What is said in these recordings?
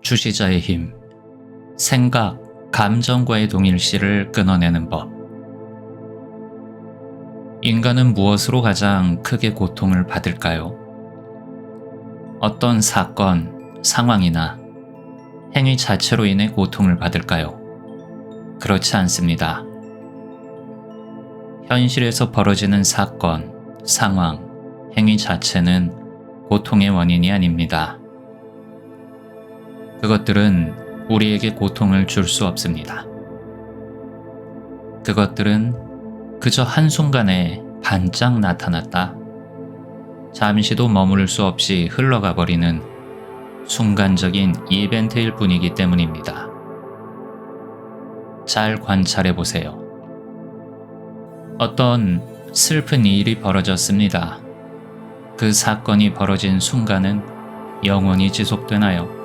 주시자의 힘, 생각, 감정과의 동일시를 끊어내는 법. 인간은 무엇으로 가장 크게 고통을 받을까요? 어떤 사건, 상황이나 행위 자체로 인해 고통을 받을까요? 그렇지 않습니다. 현실에서 벌어지는 사건, 상황, 행위 자체는 고통의 원인이 아닙니다. 그것들은 우리에게 고통을 줄 수 없습니다. 그것들은 그저 한순간에 반짝 나타났다 잠시도 머무를 수 없이 흘러가 버리는 순간적인 이벤트일 뿐이기 때문입니다. 잘 관찰해 보세요. 어떤 슬픈 일이 벌어졌습니다. 그 사건이 벌어진 순간은 영원히 지속되나요?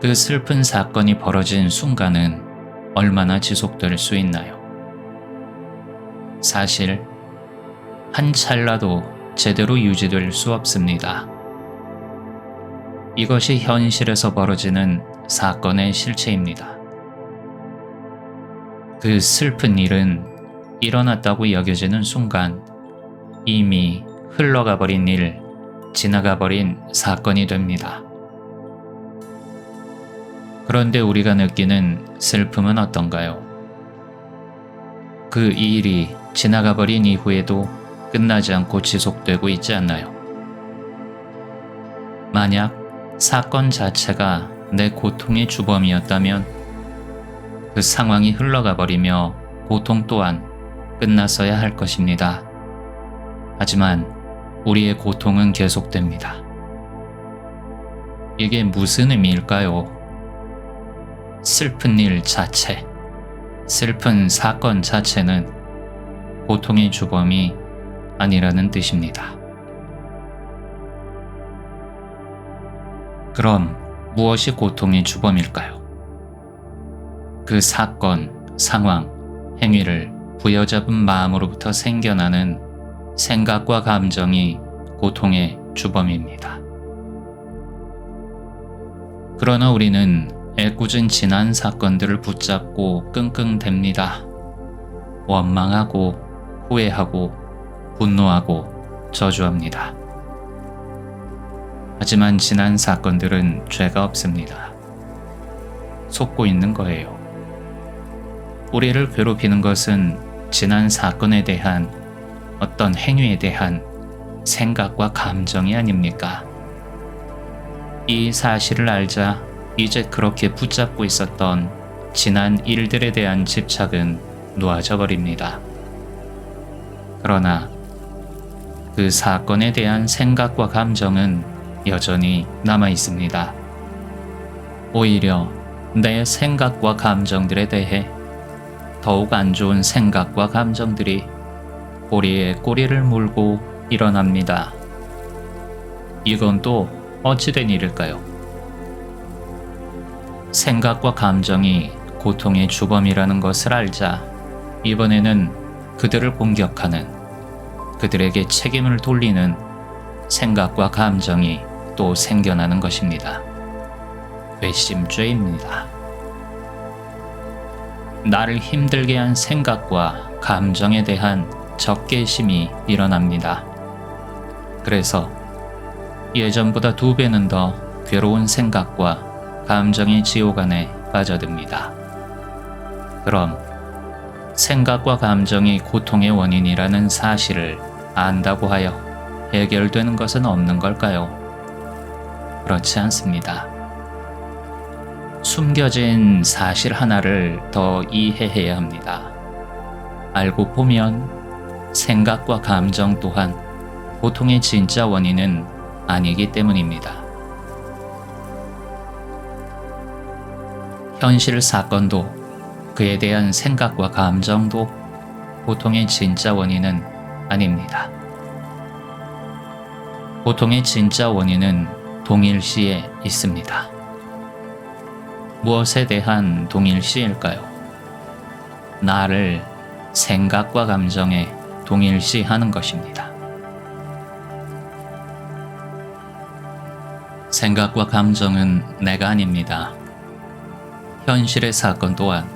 그 슬픈 사건이 벌어진 순간은 얼마나 지속될 수 있나요? 사실 한 찰나도 제대로 유지될 수 없습니다. 이것이 현실에서 벌어지는 사건의 실체입니다. 그 슬픈 일은 일어났다고 여겨지는 순간 이미 흘러가 버린 일, 지나가 버린 사건이 됩니다. 그런데 우리가 느끼는 슬픔은 어떤가요? 그 일이 지나가 버린 이후에도 끝나지 않고 지속되고 있지 않나요? 만약 사건 자체가 내 고통의 주범이었다면 그 상황이 흘러가 버리며 고통 또한 끝났어야 할 것입니다. 하지만 우리의 고통은 계속됩니다. 이게 무슨 의미일까요? 슬픈 일 자체, 슬픈 사건 자체는 고통의 주범이 아니라는 뜻입니다. 그럼 무엇이 고통의 주범일까요? 그 사건, 상황, 행위를 부여잡은 마음으로부터 생겨나는 생각과 감정이 고통의 주범입니다. 그러나 우리는 애꿎은 지난 사건들을 붙잡고 끙끙댑니다. 원망하고 후회하고 분노하고 저주합니다. 하지만 지난 사건들은 죄가 없습니다. 속고 있는 거예요. 우리를 괴롭히는 것은 지난 사건에 대한 어떤 행위에 대한 생각과 감정이 아닙니까? 이 사실을 알자 이제 그렇게 붙잡고 있었던 지난 일들에 대한 집착은 놓아져 버립니다. 그러나 그 사건에 대한 생각과 감정은 여전히 남아 있습니다. 오히려 내 생각과 감정들에 대해 더욱 안 좋은 생각과 감정들이 꼬리에 꼬리를 물고 일어납니다. 이건 또 어찌된 일일까요? 생각과 감정이 고통의 주범이라는 것을 알자 이번에는 그들을 공격하는, 그들에게 책임을 돌리는 생각과 감정이 또 생겨나는 것입니다. 괘씸죄입니다. 나를 힘들게 한 생각과 감정에 대한 적개심이 일어납니다. 그래서 예전보다 2배는 더 괴로운 생각과 감정의 지옥 안에 빠져듭니다. 그럼 생각과 감정이 고통의 원인이라는 사실을 안다고 하여 해결되는 것은 없는 걸까요? 그렇지 않습니다. 숨겨진 사실 하나를 더 이해해야 합니다. 알고 보면 생각과 감정 또한 고통의 진짜 원인은 아니기 때문입니다. 현실 사건도 그에 대한 생각과 감정도 고통의 진짜 원인은 아닙니다. 고통의 진짜 원인은 동일시에 있습니다. 무엇에 대한 동일시일까요? 나를 생각과 감정에 동일시하는 것입니다. 생각과 감정은 내가 아닙니다. 현실의 사건 또한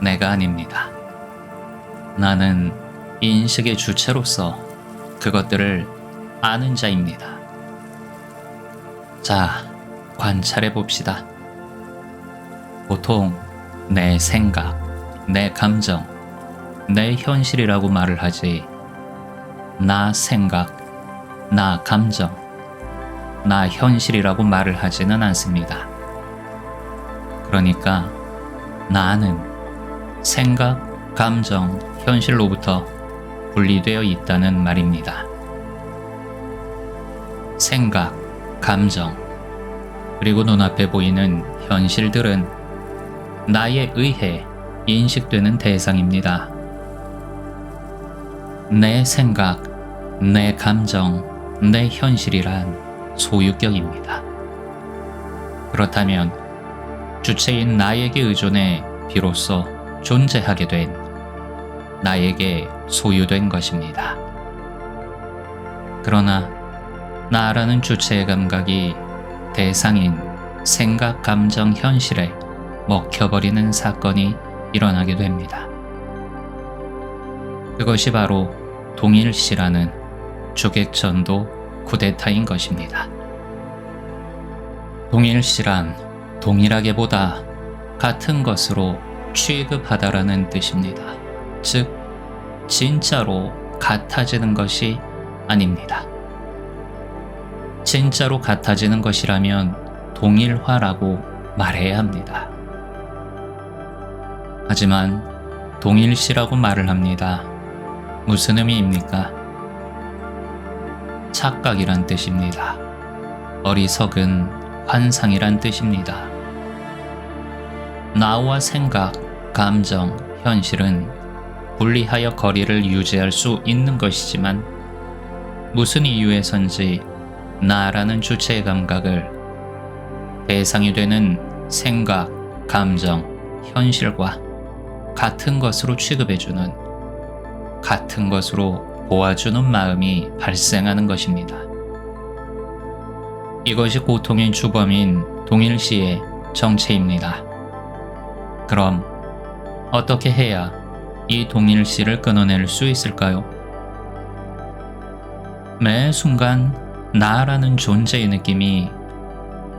내가 아닙니다. 나는 인식의 주체로서 그것들을 아는 자입니다. 자, 관찰해 봅시다. 보통 내 생각, 내 감정, 내 현실이라고 말을 하지, 나 생각, 나 감정, 나 현실이라고 말을 하지는 않습니다. 그러니까 나는 생각, 감정, 현실로부터 분리되어 있다는 말입니다. 생각, 감정, 그리고 눈앞에 보이는 현실들은 나에 의해 인식되는 대상입니다. 내 생각, 내 감정, 내 현실이란 소유격입니다. 그렇다면 주체인 나에게 의존해 비로소 존재하게 된 나에게 소유된 것입니다. 그러나 나라는 주체의 감각이 대상인 생각, 감정, 현실에 먹혀버리는 사건이 일어나게 됩니다. 그것이 바로 동일시라는 주객전도 쿠데타인 것입니다. 동일시란 동일하게보다 같은 것으로 취급하다라는 뜻입니다. 즉, 진짜로 같아지는 것이 아닙니다. 진짜로 같아지는 것이라면 동일화라고 말해야 합니다. 하지만 동일시라고 말을 합니다. 무슨 의미입니까? 착각이란 뜻입니다. 어리석은 환상이란 뜻입니다. 나와 생각, 감정, 현실은 분리하여 거리를 유지할 수 있는 것이지만 무슨 이유에선지 나라는 주체의 감각을 대상이 되는 생각, 감정, 현실과 같은 것으로 취급해주는, 같은 것으로 보아주는 마음이 발생하는 것입니다. 이것이 고통의 주범인 동일시의 정체입니다. 그럼 어떻게 해야 이 동일시를 끊어낼 수 있을까요? 매 순간 나라는 존재의 느낌이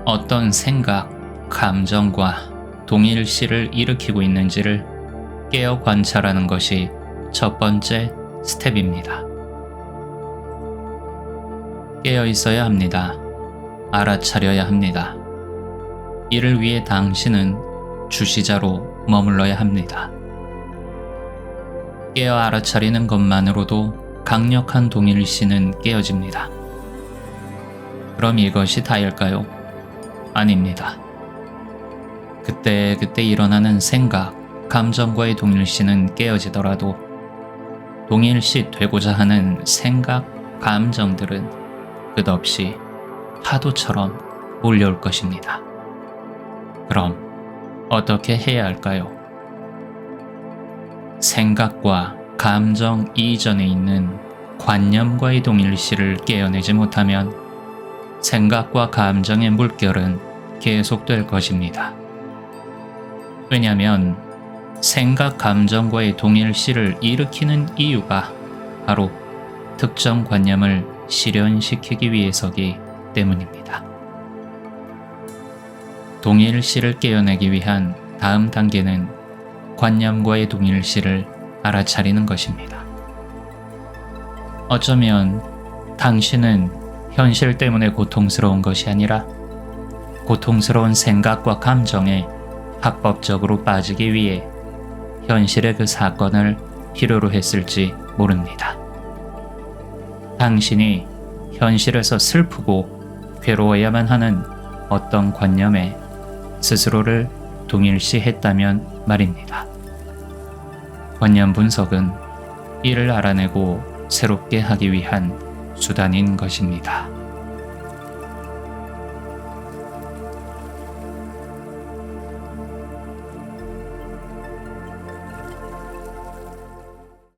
어떤 생각, 감정과 동일시를 일으키고 있는지를 깨어 관찰하는 것이 첫 번째 스텝입니다. 깨어 있어야 합니다. 알아차려야 합니다. 이를 위해 당신은 주시자로 머물러야 합니다. 깨어 알아차리는 것만으로도 강력한 동일시는 깨어집니다. 그럼 이것이 다일까요? 아닙니다. 그때 일어나는 생각, 감정과의 동일시는 깨어지더라도 동일시 되고자 하는 생각, 감정들은 끝없이 파도처럼 몰려올 것입니다. 그럼 어떻게 해야 할까요? 생각과 감정 이전에 있는 관념과의 동일시를 깨어내지 못하면 생각과 감정의 물결은 계속될 것입니다. 왜냐하면 생각, 감정과의 동일시를 일으키는 이유가 바로 특정 관념을 실현시키기 위해서기 때문입니다. 동일시를 깨어내기 위한 다음 단계는 관념과의 동일시를 알아차리는 것입니다. 어쩌면 당신은 현실 때문에 고통스러운 것이 아니라 고통스러운 생각과 감정에 합법적으로 빠지기 위해 현실의 그 사건을 필요로 했을지 모릅니다. 당신이 현실에서 슬프고 괴로워야만 하는 어떤 관념에 스스로를 동일시했다면 말입니다. 관념 분석은 이를 알아내고 새롭게 하기 위한 수단인 것입니다.